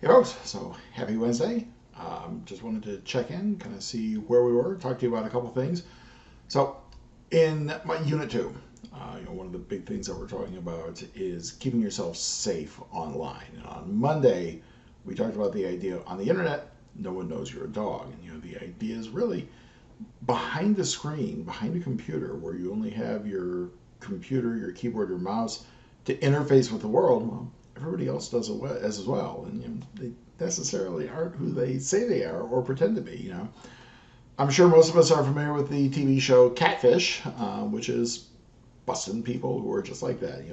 goes. So happy Wednesday. Just wanted to check in, kind of see where we were, talk to you about a couple things. So in my unit two, one of the big things that we're talking about is keeping yourself safe online. And on Monday, we talked about the idea on the internet, no one knows you're a dog. And the idea is really behind the screen, behind a computer, where you only have your computer, your keyboard, your mouse to interface with the world. Well, everybody else does it as well, and they necessarily aren't who they say they are or pretend to be. I'm sure most of us are familiar with the TV show Catfish, which is busting people who are just like that.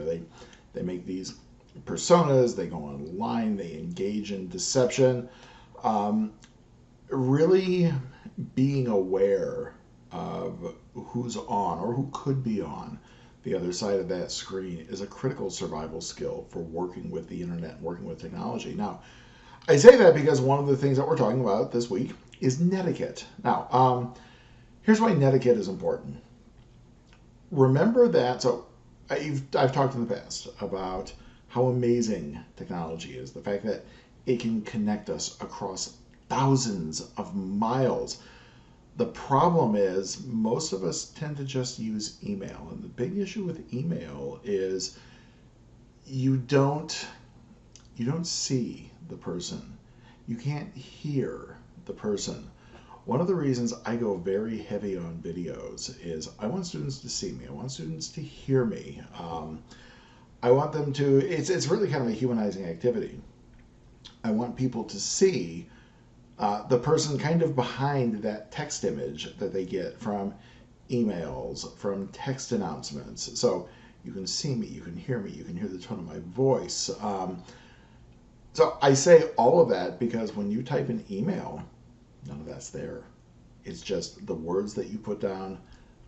They make these personas, they go online, they engage in deception. Really being aware of who's on or who could be on the other side of that screen is a critical survival skill for working with the internet, working with technology. Now, I say that because one of the things that we're talking about this week is netiquette. Now, here's why netiquette is important. Remember that, so I've talked in the past about how amazing technology is, the fact that it can connect us across thousands of miles. The problem is most of us tend to just use email, and the big issue with email is you don't see the person. You can't hear the person. One of the reasons I go very heavy on videos is I want students to see me. I want students to hear me. I want them to, it's really kind of a humanizing activity. I want people to see the person kind of behind that text image that they get from emails, from text announcements. So you can see me, you can hear me, you can hear the tone of my voice. So I say all of that because when you type an email, none of that's there. It's just the words that you put down,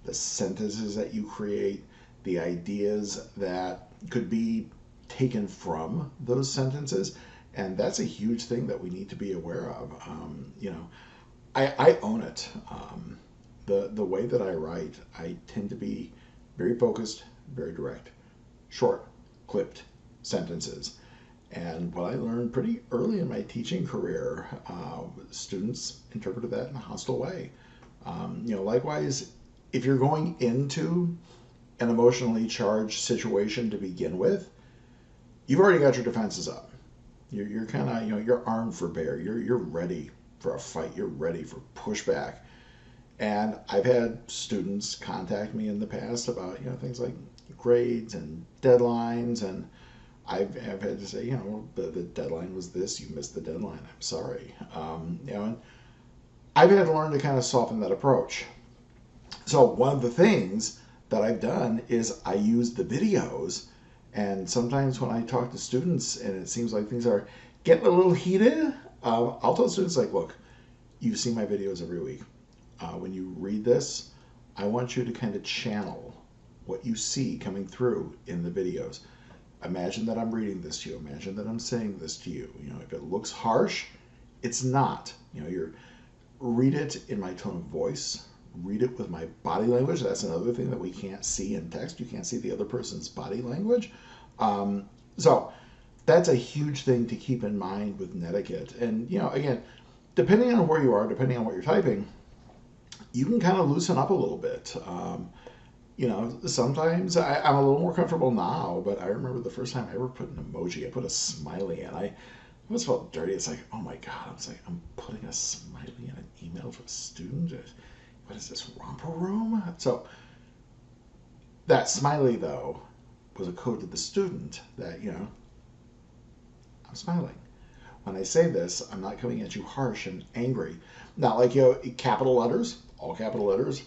the sentences that you create, the ideas that could be taken from those sentences. And that's a huge thing that we need to be aware of. I own it. The way that I write, I tend to be very focused, very direct, short, clipped sentences. And what I learned pretty early in my teaching career, students interpreted that in a hostile way. Likewise, if you're going into an emotionally charged situation to begin with, you've already got your defenses up. You're kind of, you're armed for bear. You're ready for a fight. You're ready for pushback. And I've had students contact me in the past about, things like grades and deadlines, and I've had to say, the deadline was this, you missed the deadline, I'm sorry. And I've had to learn to kind of soften that approach. So one of the things that I've done is I use the videos, and sometimes when I talk to students and it seems like things are getting a little heated, I'll tell students like, look, you see my videos every week. When you read this, I want you to kind of channel what you see coming through in the videos. Imagine that I'm reading this to you. Imagine that I'm saying this to you. If it looks harsh, it's not. Read it in my tone of voice. Read it with my body language. That's another thing that we can't see in text. You can't see the other person's body language. So that's a huge thing to keep in mind with netiquette. And, again, depending on where you are, depending on what you're typing, you can kind of loosen up a little bit. Sometimes I'm a little more comfortable now, but I remember the first time I ever put an emoji, I put a smiley in. I almost felt dirty. It's like, oh my God, I was like, I'm putting a smiley in an email to a student? What is this, romper room? So that smiley, though, was a code to the student that, I'm smiling. When I say this, I'm not coming at you harsh and angry. Not like, capital letters, all capital letters.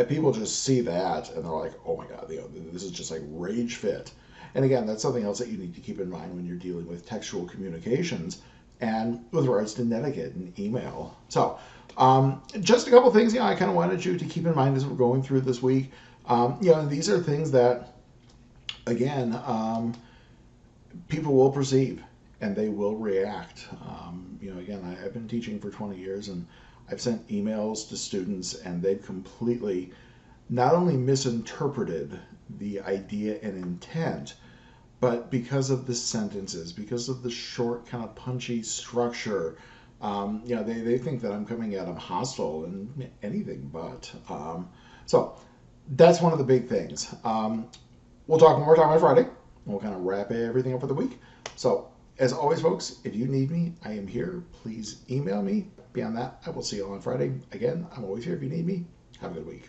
People just see that and they're like, oh my God, this is just like rage fit. And again, that's something else that you need to keep in mind when you're dealing with textual communications and with regards to netiquette and email. So just a couple things, I kind of wanted you to keep in mind as we're going through this week. These are things that, again, people will perceive and they will react. Again, I've been teaching for 20 years and I've sent emails to students and they've completely not only misinterpreted the idea and intent, But because of the sentences, because of the short, kind of punchy structure, they think that I'm coming at them hostile and anything but. So that's one of the big things. We'll talk one more time on Friday. We'll kind of wrap everything up for the week. So, as always, folks, if you need me, I am here. Please email me. Beyond that, I will see you all on Friday. Again, I'm always here if you need me. Have a good week.